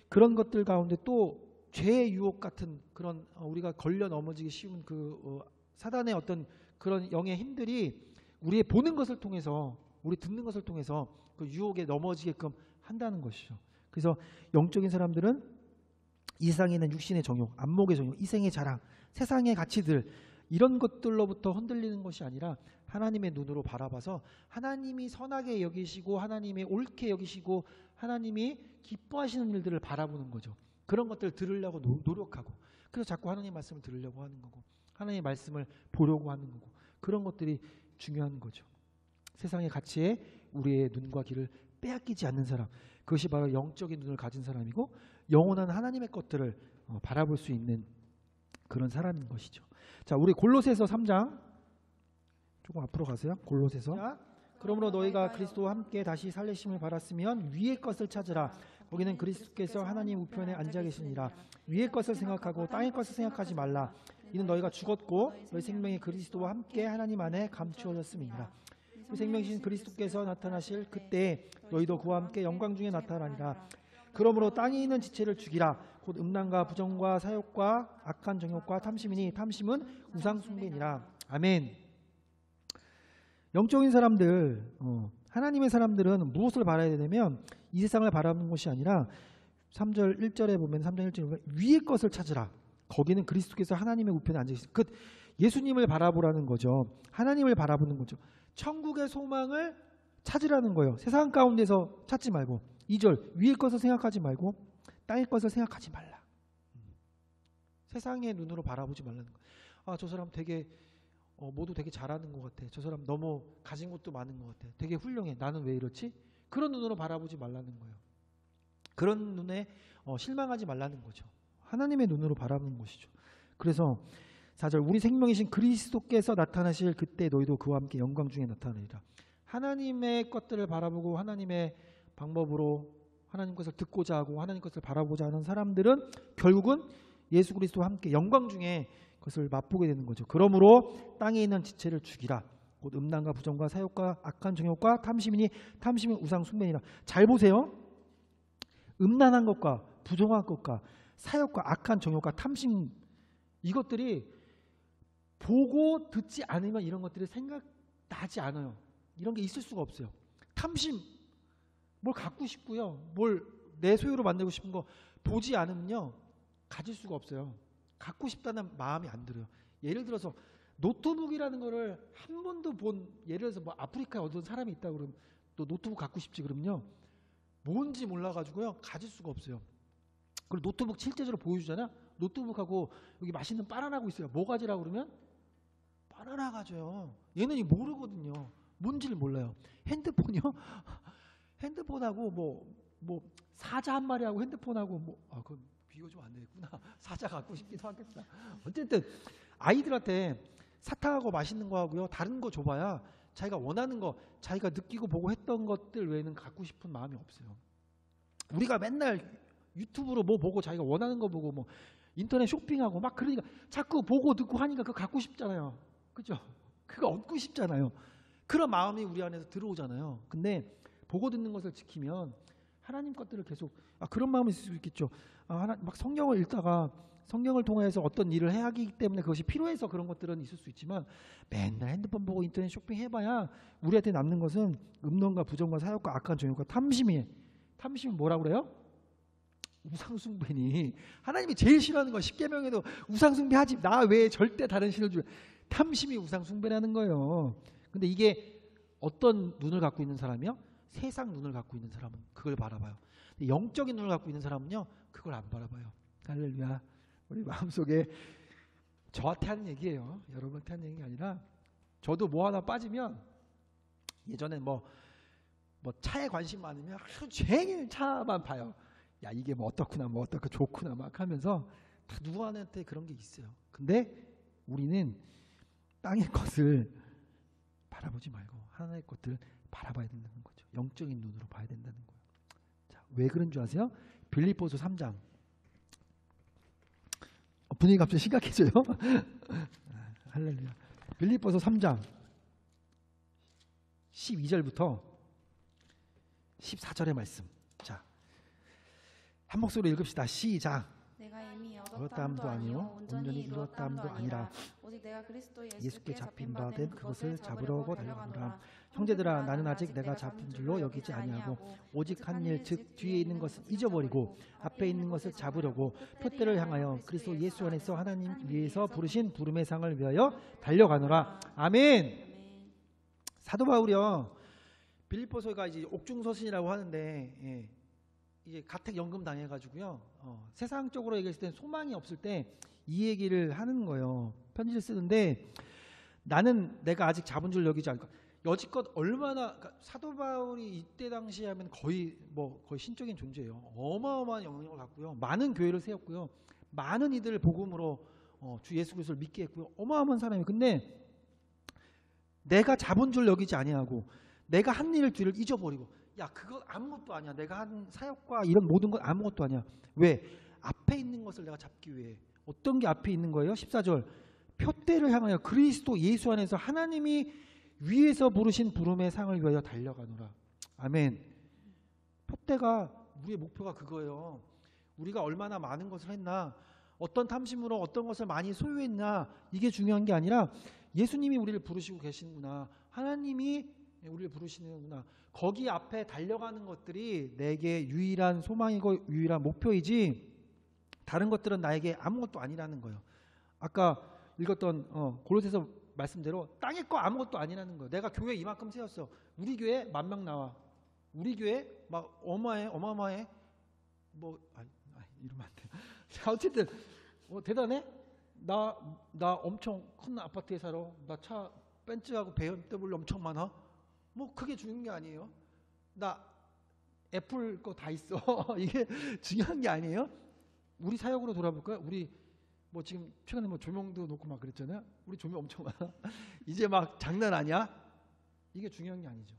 그런 것들 가운데 또 죄의 유혹 같은 그런 우리가 걸려 넘어지기 쉬운 그 사단의 어떤 그런 영의 힘들이 우리의 보는 것을 통해서, 우리 듣는 것을 통해서 그 유혹에 넘어지게끔 한다는 것이죠. 그래서 영적인 사람들은 이 세상에 있는 육신의 정욕, 안목의 정욕, 이생의 자랑, 세상의 가치들, 이런 것들로부터 흔들리는 것이 아니라 하나님의 눈으로 바라봐서 하나님이 선하게 여기시고 하나님이 옳게 여기시고 하나님이 기뻐하시는 일들을 바라보는 거죠. 그런 것들을 들으려고 노력하고, 그래서 자꾸 하나님 말씀을 들으려고 하는 거고 하나님의 말씀을 보려고 하는 거고, 그런 것들이 중요한 거죠. 세상의 가치에 우리의 눈과 귀를 빼앗기지 않는 사람, 그것이 바로 영적인 눈을 가진 사람이고 영원한 하나님의 것들을 바라볼 수 있는 그런 사람인 것이죠. 자, 우리 골로새서 3장 조금 앞으로 가세요. 골로새서. 자, 그러므로 너희가 그리스도와 함께 다시 살리심을 받았으면 위의 것을 찾으라. 거기는 그리스도께서 하나님 우편에 앉아 계시니라. 위의 것을 생각하고 땅의 것을 생각하지 말라. 이는 너희가 죽었고 너희 생명이 그리스도와 함께 하나님 안에 감추어졌음이니라. 그 생명이신 그리스도께서 나타나실 그때 너희도 그와 함께 영광 중에 나타나리라. 그러므로 땅에 있는 지체를 죽이라. 곧 음란과 부정과 사욕과 악한 정욕과 탐심이니 탐심은 우상 숭배니라. 아멘. 영적인 사람들, 하나님의 사람들은 무엇을 바라야 되냐면 이 세상을 바라보는 것이 아니라 3절 1절에 보면 3절 1절에 보면 위의 것을 찾으라. 거기는 그리스도께서 하나님의 우편에 앉아 계시다. 그 예수님을 바라보라는 거죠. 하나님을 바라보는 거죠. 천국의 소망을 찾으라는 거예요. 세상 가운데서 찾지 말고. 2절 위의 것을 생각하지 말고 땅의 것을 생각하지 말라. 세상의 눈으로 바라보지 말라는 거예요. 아, 저 사람 되게 모두 되게 잘하는 것 같아. 저 사람 너무 가진 것도 많은 것 같아. 되게 훌륭해. 나는 왜 이렇지? 그런 눈으로 바라보지 말라는 거예요. 그런 눈에 실망하지 말라는 거죠. 하나님의 눈으로 바라보는 것이죠. 그래서 4절 우리 생명이신 그리스도께서 나타나실 그때 너희도 그와 함께 영광 중에 나타나리라. 하나님의 것들을 바라보고 하나님의 방법으로 하나님 것을 듣고자 하고 하나님 것을 바라보자 하는 사람들은 결국은 예수 그리스도와 함께 영광 중에 그것을 맛보게 되는 거죠. 그러므로 땅에 있는 지체를 죽이라. 곧 음란과 부정과 사욕과 악한 정욕과 탐심이니 탐심은 우상 숭배니라. 잘 보세요. 음란한 것과 부정한 것과 사욕과 악한 정욕과 탐심, 이것들이 보고 듣지 않으면 이런 것들이 생각나지 않아요. 이런 게 있을 수가 없어요. 탐심, 뭘 갖고 싶고요. 뭘 내 소유로 만들고 싶은 거 보지 않으면요. 가질 수가 없어요. 갖고 싶다는 마음이 안 들어요. 예를 들어서 노트북이라는 거를 한 번도 예를 들어서 뭐 아프리카에 어떤 사람이 있다 그러면 또 노트북 갖고 싶지 그러면요. 뭔지 몰라가지고요. 가질 수가 없어요. 그리고 노트북 실제적으로 보여주잖아. 노트북하고 여기 맛있는 바나나고 있어요. 뭐 가지라고 그러면 바나나 가져요. 얘는 모르거든요. 뭔지를 몰라요. 핸드폰이요? 핸드폰하고 뭐 사자 한 마리하고 핸드폰하고 그건 비교 좀 안 되겠구나. 사자 갖고 싶기도 하겠다. 어쨌든 아이들한테 사탕하고 맛있는 거 하고요. 다른 거 줘봐야 자기가 원하는 거, 자기가 느끼고 보고 했던 것들 외에는 갖고 싶은 마음이 없어요. 우리가 맨날 유튜브로 뭐 보고 자기가 원하는 거 보고 뭐 인터넷 쇼핑하고 막 그러니까 자꾸 보고 듣고 하니까 그거 갖고 싶잖아요. 그죠? 그거 얻고 싶잖아요. 그런 마음이 우리 안에서 들어오잖아요. 근데 보고 듣는 것을 지키면 하나님 것들을 계속 그런 마음이 있을 수 있겠죠. 막 성경을 읽다가 성경을 통해서 어떤 일을 해야 하기 때문에 그것이 필요해서 그런 것들은 있을 수 있지만 맨날 핸드폰 보고 인터넷 쇼핑해봐야 우리한테 남는 것은 음란과 부정과 사욕과 악한 정욕과 탐심이에요. 탐심은 뭐라고 그래요? 우상숭배니. 하나님이 제일 싫어하는 거 10계명에도 우상숭배하지 나 외에 절대 다른 신을 줄. 탐심이 우상숭배라는 거예요. 근데 이게 어떤 눈을 갖고 있는 사람이요? 세상 눈을 갖고 있는 사람은 그걸 바라봐요. 영적인 눈을 갖고 있는 사람은요 그걸 안 바라봐요. 할렐루야. 우리 마음속에 저한테 하는 얘기예요. 여러분한테 하는 얘기가 아니라 저도 뭐 하나 빠지면 예전엔 뭐 차에 관심 많으면 하루 종일 차만 봐요. 야 이게 뭐 어떻구나 뭐 어떻고 좋구나 막 하면서 다 누구한테 그런 게 있어요. 근데 우리는 땅의 것을 바라보지 말고 하나님의 것들 바라봐야 된다는 거죠. 영적인 눈으로 봐야 된다는 거예요. 자, 왜 그런 줄 아세요? 빌립보서 3장. 분위기 갑자기 심각해져요. 할렐루야. 빌립보서 3장 12절부터 14절의 말씀. 자, 한 목소리로 읽읍시다. 시작. 내가 이미 얻었다함도 아니요 온전히 이루었다함도 아니라 오직 내가 그리스도 예수께 잡힌 바 된 그것을 잡으려고 달려가노라. 형제들아 나는 아직 내가 잡은 줄로 여기지 아니하고 오직 한 일 즉 뒤에 있는 것을 잊어버리고 앞에 있는 것을 잡으려고 표대를 향하여 그리스도 예수 안에서 하나님 위에서 부르신 부름의 상을 위하여 달려가노라. 아멘. 사도 바울이요 빌립보서가 이제 옥중서신이라고 하는데 이제 가택연금 당해가지고요 세상적으로 얘기했을 때 소망이 없을 때 이 얘기를 하는 거예요. 편지를 쓰는데 나는 내가 아직 잡은 줄 여기지 않고 여지껏 얼마나 그러니까 사도 바울이 이때 당시에 하면 거의 신적인 존재예요. 어마어마한 영향력을 갖고요. 많은 교회를 세웠고요. 많은 이들을 복음으로 주 예수 그리스도를 믿게 했고요. 어마어마한 사람이에요. 근데 내가 잡은 줄 여기지 아니하고 내가 한 일을 뒤를 잊어버리고 야 그거 아무것도 아니야. 내가 한 사역과 이런 모든 건 아무것도 아니야. 왜? 앞에 있는 것을 내가 잡기 위해. 어떤 게 앞에 있는 거예요? 14절 표대를 향하여 그리스도 예수 안에서 하나님이 위에서 부르신 부름의 상을 위하여 달려가노라. 아멘. 표대가 우리의 목표가 그거예요. 우리가 얼마나 많은 것을 했나 어떤 탐심으로 어떤 것을 많이 소유했나 이게 중요한 게 아니라 예수님이 우리를 부르시고 계시는구나. 하나님이 우리를 부르시는구나. 거기 앞에 달려가는 것들이 내게 유일한 소망이고 유일한 목표이지 다른 것들은 나에게 아무것도 아니라는 거예요. 아까 읽었던 골로새서 말씀대로 땅의 거 아무것도 아니라는 거예요. 내가 교회 이만큼 세웠어. 우리 교회 10,000명 나와. 우리 교회 막 어마어마해. 이러면 안 돼. 자, 어쨌든 대단해. 나 엄청 큰 아파트에 살아. 나 차 벤츠하고 BMW 엄청 많아. 그게 중요한 게 아니에요. 나 애플 거 다 있어. 이게 중요한 게 아니에요. 우리 사역으로 돌아볼까요? 우리 지금 최근에 조명도 놓고 막 그랬잖아요. 우리 조명 엄청 많아. 이제 막 장난 아니야? 이게 중요한 게 아니죠.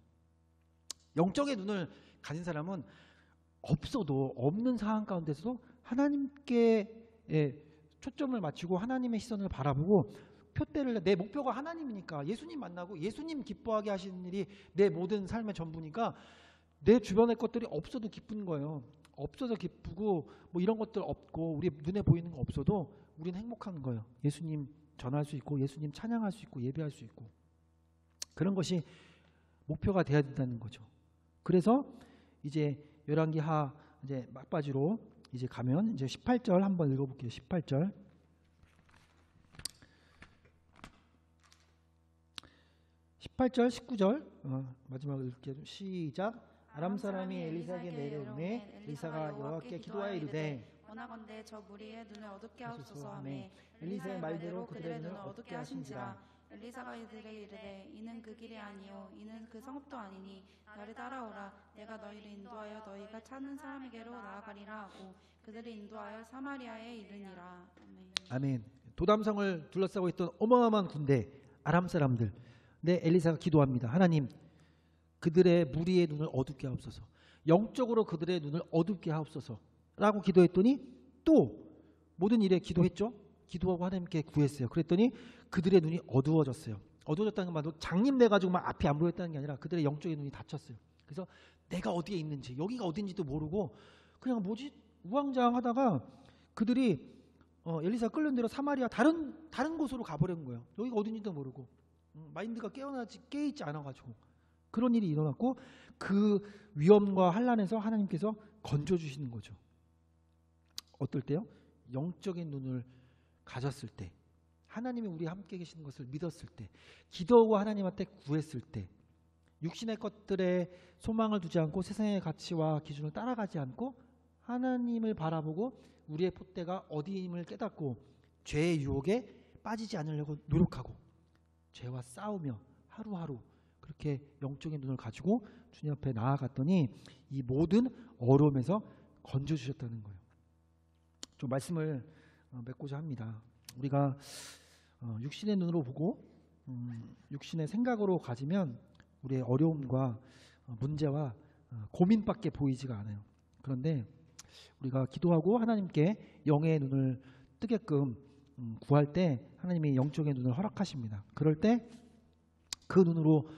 영적의 눈을 가진 사람은 없어도 없는 상황 가운데서도 하나님께 초점을 맞추고 하나님의 시선을 바라보고 표대를 내 목표가 하나님이니까 예수님 만나고 예수님 기뻐하게 하시는 일이 내 모든 삶의 전부니까 내 주변의 것들이 없어도 기쁜 거예요. 없어서 기쁘고 이런 것들 없고 우리 눈에 보이는 거 없어도 우리는 행복한 거예요. 예수님 전할 수 있고 예수님 찬양할 수 있고 예배할 수 있고 그런 것이 목표가 돼야 된다는 거죠. 그래서 이제 열왕기하 이제 막바지로 이제 가면 이제 18절 한번 읽어볼게요. 18절. 18절, 19절 마지막으로 읽게요. 시작. 아람 사람이 엘리사에게 내려오매 엘리사가 여호와께 기도하여 이르되 원하건대 저 무리의 눈을 어둡게 하옵소서 하매 엘리사의 말대로 그들의 눈을 어둡게 하신지라. 엘리사가 이들에게 이르되 이는 그 길이 아니요 이는 그 성읍도 아니니 나를 따라오라. 내가 너희를 인도하여 너희가 찾는 사람에게로 나아가리라 하고 그들을 인도하여 사마리아에 이르니라. 아멘. 도담성을 둘러싸고 있던 어마어마한 군대 아람 사람들. 네, 엘리사가 기도합니다. 하나님 그들의 무리의 눈을 어둡게 하옵소서. 영적으로 그들의 눈을 어둡게 하옵소서 라고 기도했더니 또 모든 일에 기도했죠. 기도하고 하나님께 구했어요. 그랬더니 그들의 눈이 어두워졌어요. 어두워졌다는 건 장님 돼가지고 막 앞이 안 보였다는 게 아니라 그들의 영적인 눈이 닫혔어요. 그래서 내가 어디에 있는지 여기가 어딘지도 모르고 그냥 우왕좌왕하다가 그들이 엘리사가 끌려온 대로 사마리아 다른 곳으로 가버린 거예요. 여기가 어딘지도 모르고 마인드가 깨어있지 않아가지고 그런 일이 일어났고 그 위험과 환난에서 하나님께서 건져주시는 거죠. 어떨 때요? 영적인 눈을 가졌을 때, 하나님이 우리 함께 계시는 것을 믿었을 때, 기도하고 하나님한테 구했을 때, 육신의 것들에 소망을 두지 않고 세상의 가치와 기준을 따라가지 않고 하나님을 바라보고 우리의 폿대가 어디임을 깨닫고 죄의 유혹에 빠지지 않으려고 노력하고 죄와 싸우며 하루하루 그렇게 영적인 눈을 가지고 주님 앞에 나아갔더니 이 모든 어려움에서 건져주셨다는 거예요. 좀 말씀을 맺고자 합니다. 우리가 육신의 눈으로 보고 육신의 생각으로 가지면 우리의 어려움과 문제와 고민밖에 보이지가 않아요. 그런데 우리가 기도하고 하나님께 영의 눈을 뜨게끔 구할 때 하나님이 영적인 눈을 허락하십니다. 그럴 때 그 눈으로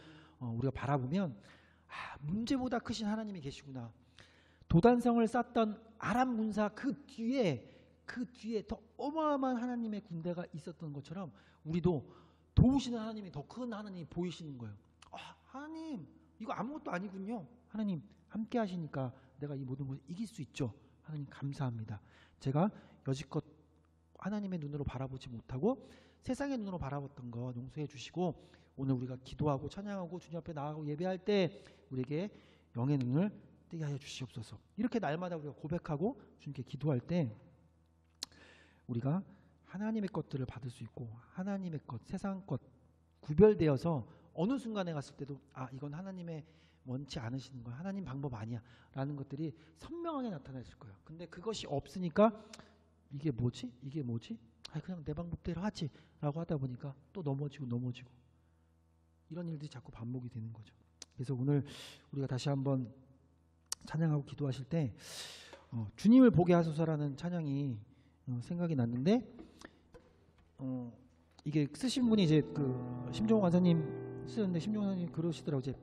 우리가 바라보면 문제보다 크신 하나님이 계시구나. 도단성을 쌓던 아람 군사 그 뒤에 더 어마어마한 하나님의 군대가 있었던 것처럼 우리도 도우시는 하나님이 더 큰 하나님이 보이시는 거예요. 하나님 이거 아무것도 아니군요. 하나님 함께 하시니까 내가 이 모든 것을 이길 수 있죠. 하나님 감사합니다. 제가 여지껏 하나님의 눈으로 바라보지 못하고 세상의 눈으로 바라봤던 거 용서해 주시고 오늘 우리가 기도하고 찬양하고 주님 앞에 나아가고 예배할 때 우리에게 영의 눈을 뜨게 하여 주시옵소서. 이렇게 날마다 우리가 고백하고 주님께 기도할 때 우리가 하나님의 것들을 받을 수 있고 하나님의 것, 세상 것 구별되어서 어느 순간에 갔을 때도 이건 하나님의 원치 않으시는 거야. 하나님 방법 아니야. 라는 것들이 선명하게 나타났을 거예요. 근데 그것이 없으니까 이게 뭐지? 그냥 내 방법대로 하지. 라고 하다 보니까 또 넘어지고 이런 일들이 자꾸 반복이 되는 거죠. 그래서 오늘 우리가 다시 한번 찬양하고 기도하실 때 주님을 보게 하소서라는 찬양이 생각이 났는데 이게 쓰신 분이 이제 그 심종호 간사님 쓰는데 심종호 간사님 그러시더라고요. 이제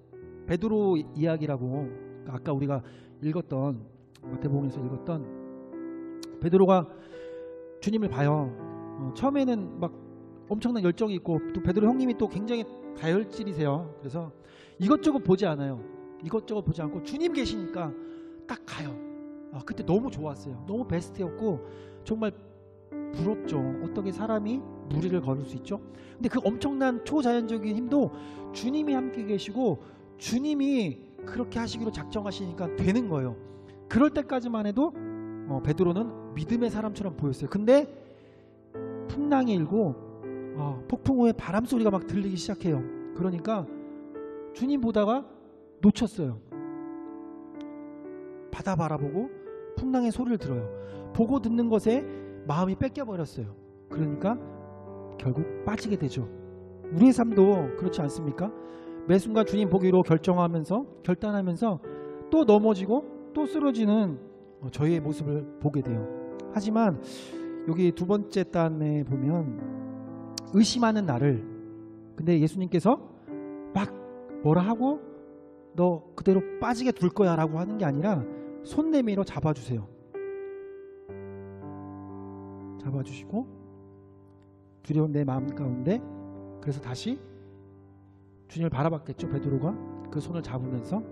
베드로 이야기라고 아까 우리가 읽었던 마태복음에서 읽었던 베드로가 주님을 봐요. 처음에는 막 엄청난 열정이 있고 또 베드로 형님이 또 굉장히 다혈질이세요. 그래서 이것저것 보지 않아요. 이것저것 보지 않고 주님 계시니까 딱 가요. 그때 너무 좋았어요. 너무 베스트였고 정말 부럽죠. 어떻게 사람이 무리를 걸을 수 있죠? 근데 그 엄청난 초자연적인 힘도 주님이 함께 계시고 주님이 그렇게 하시기로 작정하시니까 되는 거예요. 그럴 때까지만 해도 베드로는 믿음의 사람처럼 보였어요. 근데 풍랑이 일고 폭풍 후에 바람 소리가 막 들리기 시작해요. 그러니까 주님 보다가 놓쳤어요. 바다 바라보고 풍랑의 소리를 들어요. 보고 듣는 것에 마음이 뺏겨버렸어요. 그러니까 결국 빠지게 되죠. 우리의 삶도 그렇지 않습니까? 매 순간 주님 보기로 결단하면서 또 넘어지고 또 쓰러지는 저희의 모습을 보게 돼요. 하지만 여기 두 번째 단에 보면 의심하는 나를, 근데 예수님께서 막 뭐라 하고 너 그대로 빠지게 둘 거야 라고 하는 게 아니라 손 내밀어 잡아주세요. 잡아주시고 두려운 내 마음 가운데, 그래서 다시 주님을 바라봤겠죠. 베드로가 그 손을 잡으면서.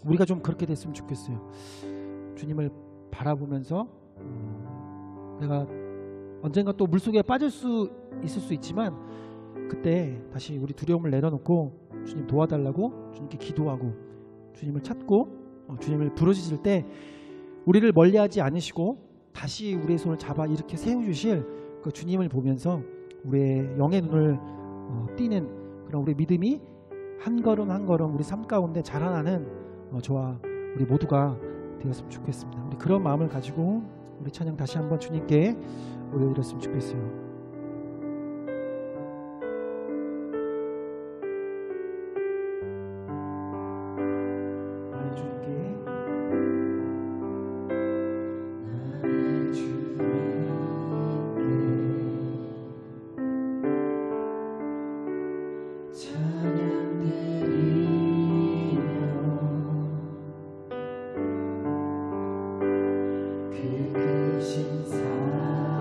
우리가 좀 그렇게 됐으면 좋겠어요. 주님을 바라보면서 내가 언젠가 또 물속에 빠질 수 있을 수 있지만 그때 다시 우리 두려움을 내려놓고 주님 도와달라고 주님께 기도하고 주님을 찾고 주님을 부르짖을 때 우리를 멀리하지 않으시고 다시 우리의 손을 잡아 이렇게 세워주실 그 주님을 보면서 우리의 영의 눈을 띄는 그런 우리 믿음이 한 걸음 한 걸음 우리 삶 가운데 자라나는 저와 우리 모두가 되었으면 좋겠습니다. 우리 그런 마음을 가지고 우리 찬양 다시 한번 주님께 올려드렸으면 좋겠어요. 그 크신 사랑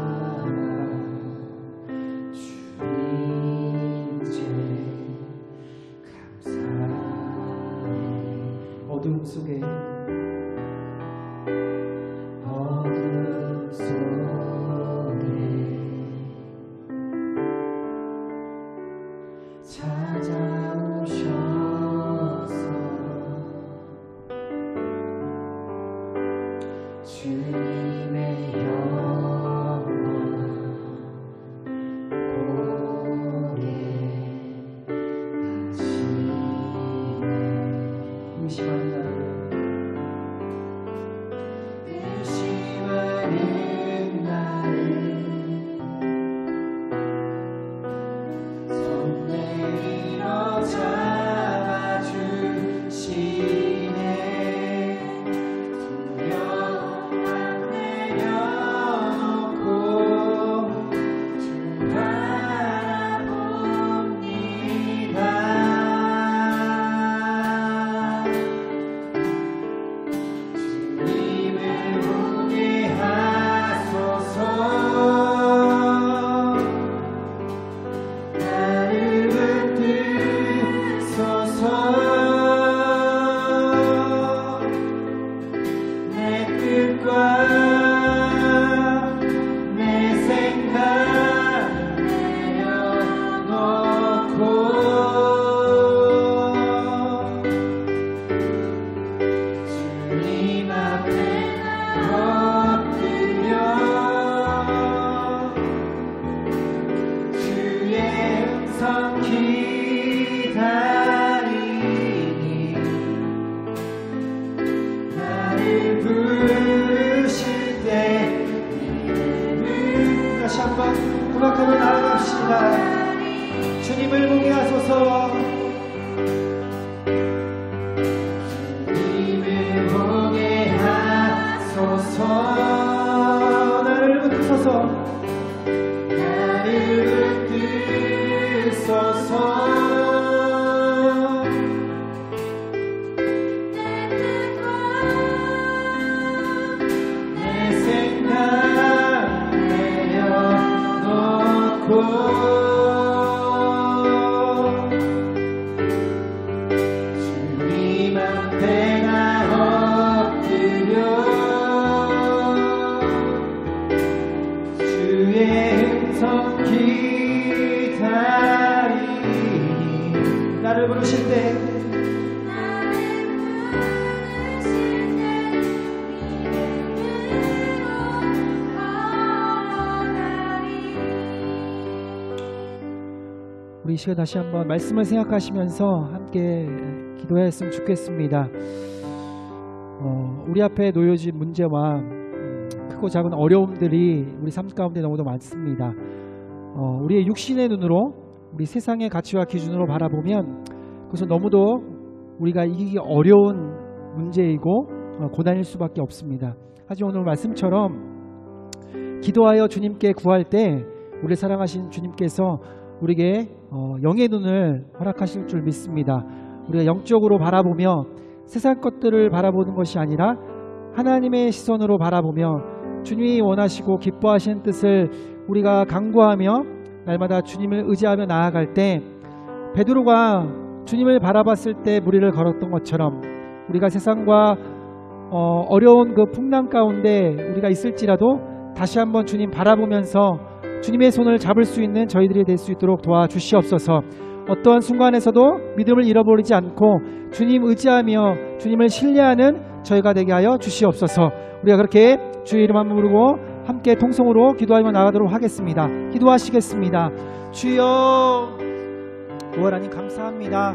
다시 한번 고백하며 나아갑시다. 주님을 보게 하소서. 주님을 보게 하소서. 나를 붙드소서. 나를 붙드소서. 주님 앞에 나 엎드려 주의 음성 기다리니 나를 부르실 때 우리 이 시간 다시 한번 말씀을 생각하시면서 함께 기도했으면 좋겠습니다. 우리 앞에 놓여진 문제와 크고 작은 어려움들이 우리 삶 가운데 너무도 많습니다. 우리의 육신의 눈으로 우리 세상의 가치와 기준으로 바라보면 그것은 너무도 우리가 이기기 어려운 문제이고 고난일 수밖에 없습니다. 하지만 오늘 말씀처럼 기도하여 주님께 구할 때 우리 사랑하신 주님께서 우리에게 영의 눈을 허락하실 줄 믿습니다. 우리가 영적으로 바라보며 세상 것들을 바라보는 것이 아니라 하나님의 시선으로 바라보며 주님이 원하시고 기뻐하시는 뜻을 우리가 간구하며 날마다 주님을 의지하며 나아갈 때 베드로가 주님을 바라봤을 때 무리를 걸었던 것처럼 우리가 세상과 어려운 그 풍랑 가운데 우리가 있을지라도 다시 한번 주님 바라보면서 주님의 손을 잡을 수 있는 저희들이 될 수 있도록 도와주시옵소서. 어떠한 순간에서도 믿음을 잃어버리지 않고 주님 의지하며 주님을 신뢰하는 저희가 되게 하여 주시옵소서. 우리가 그렇게 주의 이름 한번 부르고 함께 통성으로 기도하며 나가도록 하겠습니다. 기도하시겠습니다. 주여, 하나님 감사합니다.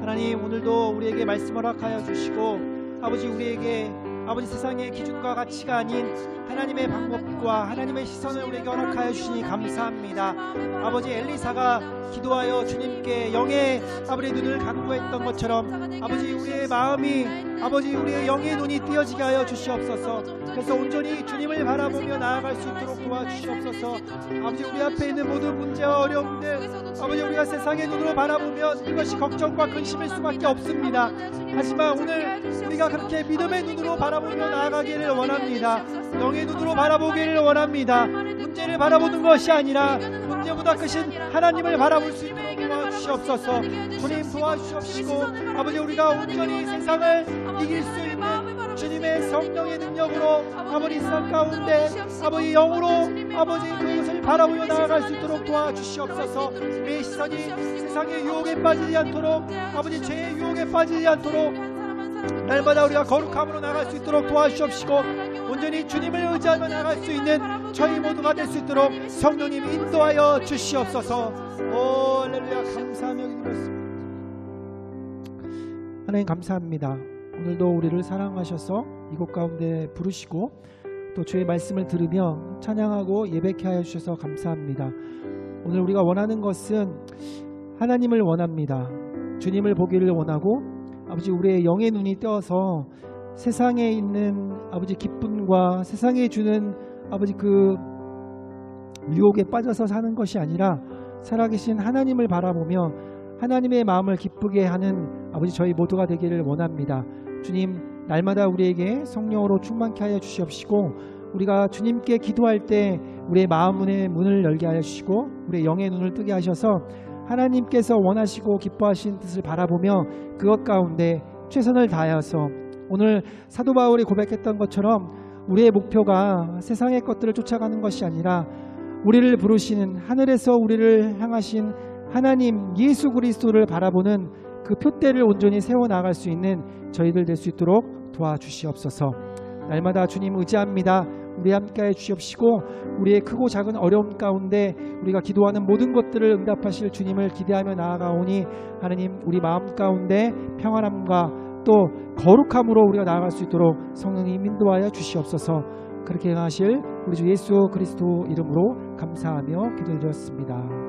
하나님 오늘도 우리에게 말씀을 허락하여 주시고 아버지 우리에게 아버지 세상의 기준과 가치가 아닌 하나님의 방법과 하나님의 시선을 우리에게 허락하여 주시니 감사합니다. 아버지 엘리사가 기도하여 주님께 영의 아버지 눈을 간구했던 것처럼 아버지 우리의 마음이 아버지 우리의 영의 눈이 띄어지게 하여 주시옵소서. 그래서 온전히 주님을 바라보며 나아갈 수 있도록 도와주시옵소서. 아버지 우리 앞에 있는 모든 문제와 어려움들 아버지 우리가 세상의 눈으로 바라보면 이것이 걱정과 근심일 수밖에 없습니다. 하지만 오늘 우리가 그렇게 믿음의 눈으로 바라보며 나아가기를 원합니다. 영의 눈으로 바라보기를 원합니다. 문제를 바라보는 것이 아니라 문제보다 크신 하나님을 바라볼 수 있도록 도와주시옵소서. 주님 도와주시옵시고 아버지 우리가 온전히 세상을 이길 수 있는 주님의 성령의 능력으로 아버지 삶 가운데 아버지 영으로 아버지 그것을 바라보며 나아갈 수 있도록 도와주시옵소서. 우리의 시선이 세상의 유혹에 빠지지 않도록 아버지 죄의 유혹에 빠지지 않도록 날마다 우리가 거룩함으로 나갈 수 있도록 도와주시옵시고 온전히 주님을 의지하며 나갈 수 있는 저희 모두가 될 수 있도록 성령님 인도하여 주시옵소서. 오 할렐루야 감사하며 기도했습니다. 하나님 감사합니다. 오늘도 우리를 사랑하셔서 이곳 가운데 부르시고 또 주의 말씀을 들으며 찬양하고 예배케 하여 주셔서 감사합니다. 오늘 우리가 원하는 것은 하나님을 원합니다. 주님을 보기를 원하고 아버지 우리의 영의 눈이 떼어서 세상에 있는 아버지 기쁨과 세상에 주는 아버지 그 유혹에 빠져서 사는 것이 아니라 살아계신 하나님을 바라보며 하나님의 마음을 기쁘게 하는 아버지 저희 모두가 되기를 원합니다. 주님 날마다 우리에게 성령으로 충만케 하여 주시옵시고 우리가 주님께 기도할 때 우리의 마음의 문을 열게 하여 주시고 우리의 영의 눈을 뜨게 하셔서 하나님께서 원하시고 기뻐하신 뜻을 바라보며 그것 가운데 최선을 다하여서 오늘 사도 바울이 고백했던 것처럼 우리의 목표가 세상의 것들을 쫓아가는 것이 아니라 우리를 부르시는 하늘에서 우리를 향하신 하나님 예수 그리스도를 바라보는 그 표대를 온전히 세워나갈 수 있는 저희들 될 수 있도록 도와주시옵소서. 날마다 주님 의지합니다. 우리 함께해 주시옵시고 우리의 크고 작은 어려움 가운데 우리가 기도하는 모든 것들을 응답하실 주님을 기대하며 나아가오니 하나님 우리 마음 가운데 평안함과 또 거룩함으로 우리가 나아갈 수 있도록 성령님 인도하여 주시옵소서. 그렇게 행하실 우리 주 예수 그리스도 이름으로 감사하며 기도드렸습니다.